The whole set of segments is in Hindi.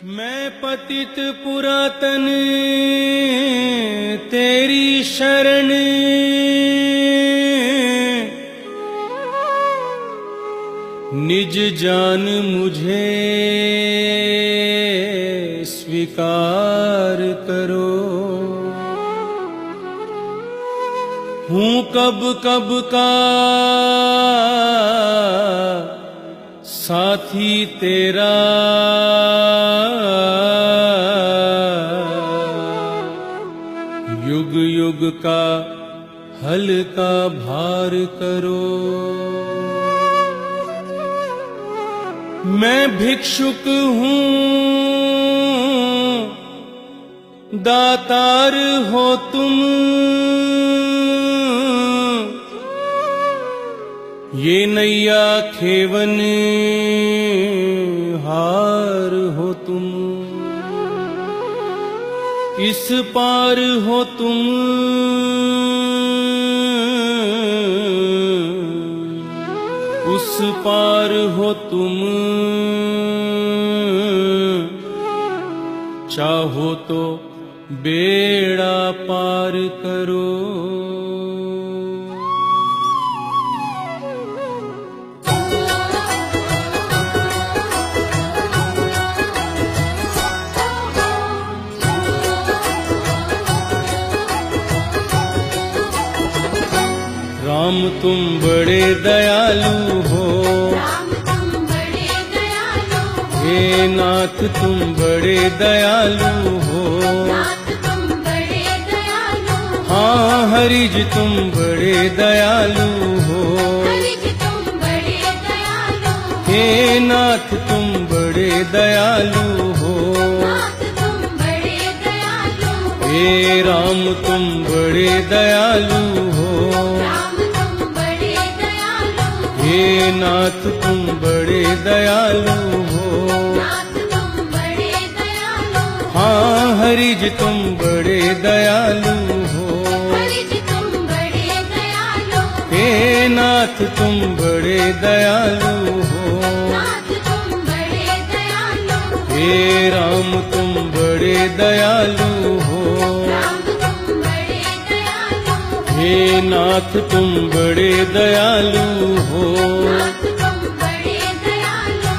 मैं पतित पुरातन तेरी शरण, निज जान मुझे स्वीकार करो। हूँ कब कब का साथी तेरा, युग युग का हल्का भार करो। मैं भिक्षुक हूँ दातार हो तुम, ये नैया खेवन हार हो तुम। इस पार हो तुम उस पार हो तुम, चाहो तो बेड़ा पार करो। राम तुम बड़े दयालु हो, राम तुम बड़े दयालु हो, हे नाथ तुम बड़े दयालु हो। नाथ तुम बड़े दयालु हो, हाँ हरि जी तुम बड़े दयालु हो, हरि जी तुम बड़े दयालु हो, हे नाथ तुम बड़े दयालु हो। नाथ तुम बड़े दयालु हो, हे राम तुम बड़े दयालु हो, राम तुम बड़े दयालु हो, हे नाथ तुम बड़े दयालु हो। नाथ तुम बड़े दयालु हो, हाँ हरि जी तुम बड़े दयालु हो, हरि जी तुम बड़े दयालु हो, हे नाथ तुम बड़े दयालु हो। नाथ तुम बड़े दयालु हो, हे राम तुम बड़े दयालु हो, राम तुम बड़े दयालु हो, हे नाथ तुम बड़े दयालु हो। नाथ तुम बड़े दयालु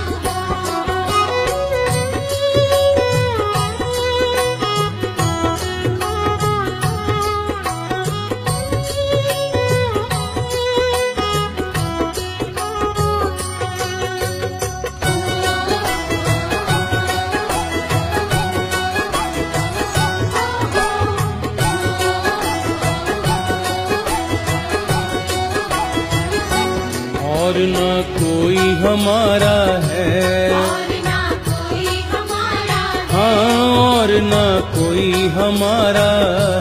और न कोई हमारा है, और ना कोई हमारा है, हाँ और न कोई हमारा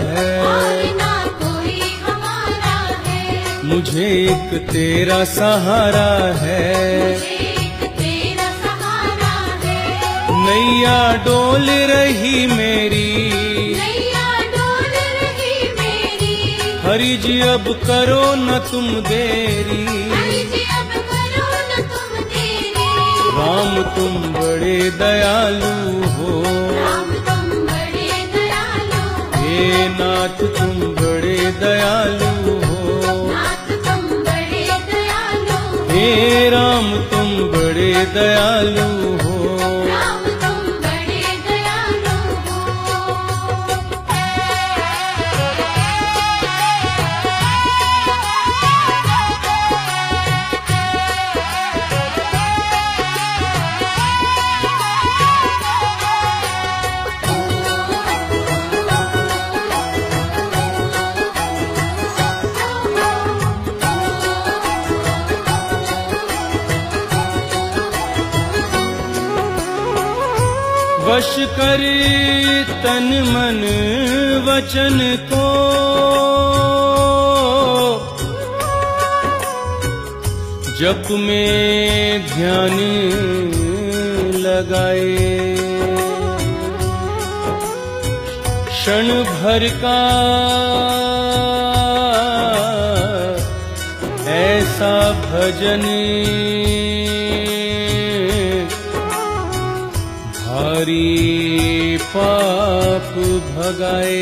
है। और ना कोई हमारा है, मुझे एक तेरा सहारा है, एक तेरा सहारा है। नैया डोल रही मेरी, नैया डोल रही मेरी, हरि जी अब करो न तुम देरी। हरि जी अब करो न तुम देरी। राम तुम बड़े दयालु हो, राम तुम बड़े दयालु हो, हे नाथ तुम बड़े दयालु हो। नाथ तुम बड़े दयालु हो, हे राम तुम बड़े दयालु हो, राम तुम बड़े दयालु हो। वश कर तन मन वचन को, जप में ध्यान लगाए। क्षण भर का ऐसा भजन भारी पाप भगाए।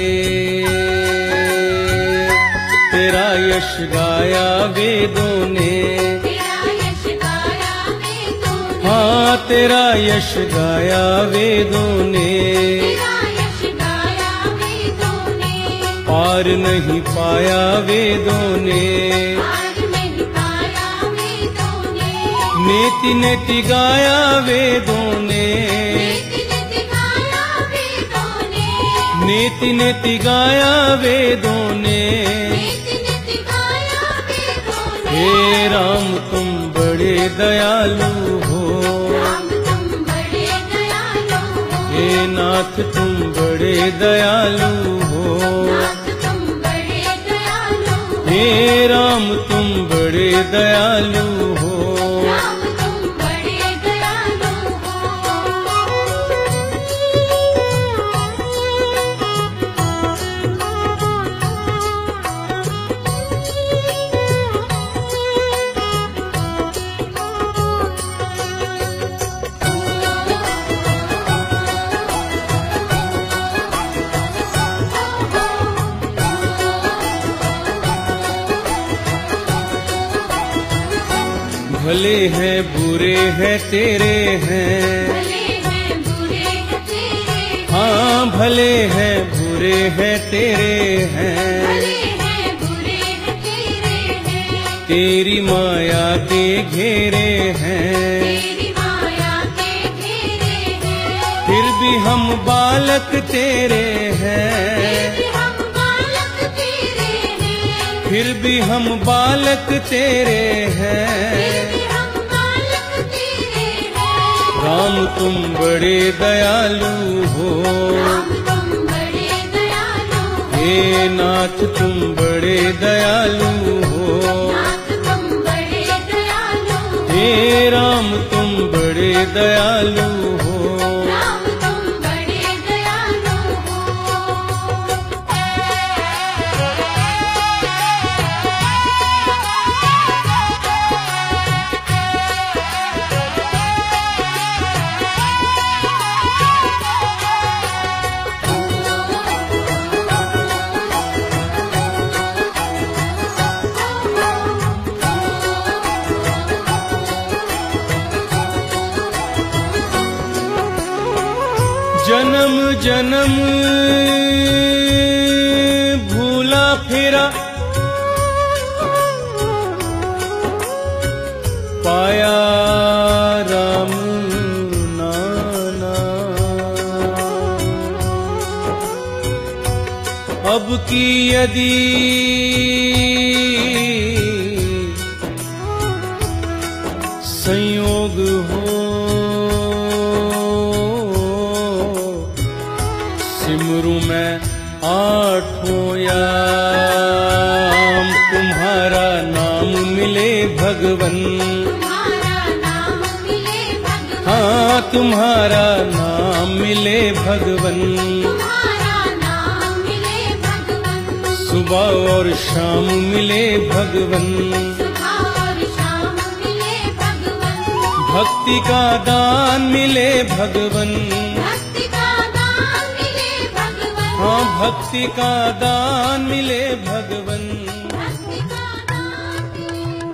तेरा यश गाया वेदों ने, तेरा यश गाया वेदों ने, हाँ तेरा यश गाया वेदों ने। तेरा यश गाया वेदों ने, पार नहीं पाया वेदों ने। पार नहीं पाया वेदों ने, नेति नेति गाया वेदों ने, नेति नेति गाया वेदों ने, नेति नेति गाया वेदों ने। नेति नेति गाया वेदों ने। हे राम तुम बड़े दयालु हो, राम तुम बड़े दयालु हो, हे नाथ तुम बड़े दयालु हो। नाथ तुम बड़े दयालु हो, हे राम तुम बड़े दयालु हो। राम तुम बड़े दयालु भले हैं बुरे हैं तेरे हैं, भले हैं बुरे हैं तेरे, हाँ भले हैं बुरे हैं तेरे हैं। भले हैं बुरे हैं तेरे हैं, तेरी माया के घेरे हैं, तेरी माया के घेरे हैं। फिर भी हम बालक तेरे हैं, फिर भी हम बालक तेरे हैं, फिर भी हम बालक तेरे हैं। फिर भी हम बालक तेरे हैं। राम तुम बड़े दयालु हो, राम तुम बड़े दयालु हो, हे नाथ तुम बड़े दयालु हो। नाथ तुम बड़े दयालु हो, हे राम तुम बड़े दयालु हो। राम तुम बड़े दयालु जन्म जन्म भूला फिरा, पाया राम नाना। अब की यदि संयोग हो, सिमरू मैं आठों याम। तुम्हारा नाम मिले भगवन, तुम्हारा नाम मिले भगवन, हाँ तुम्हारा नाम मिले भगवन। तुम्हारा नाम मिले भगवन, सुबह और शाम मिले भगवन। सुबह और शाम मिले भगवन, भक्ति का दान मिले भगवन, भक्ति का दान मिले भगवन, हाँ भक्ति का दान मिले भगवन।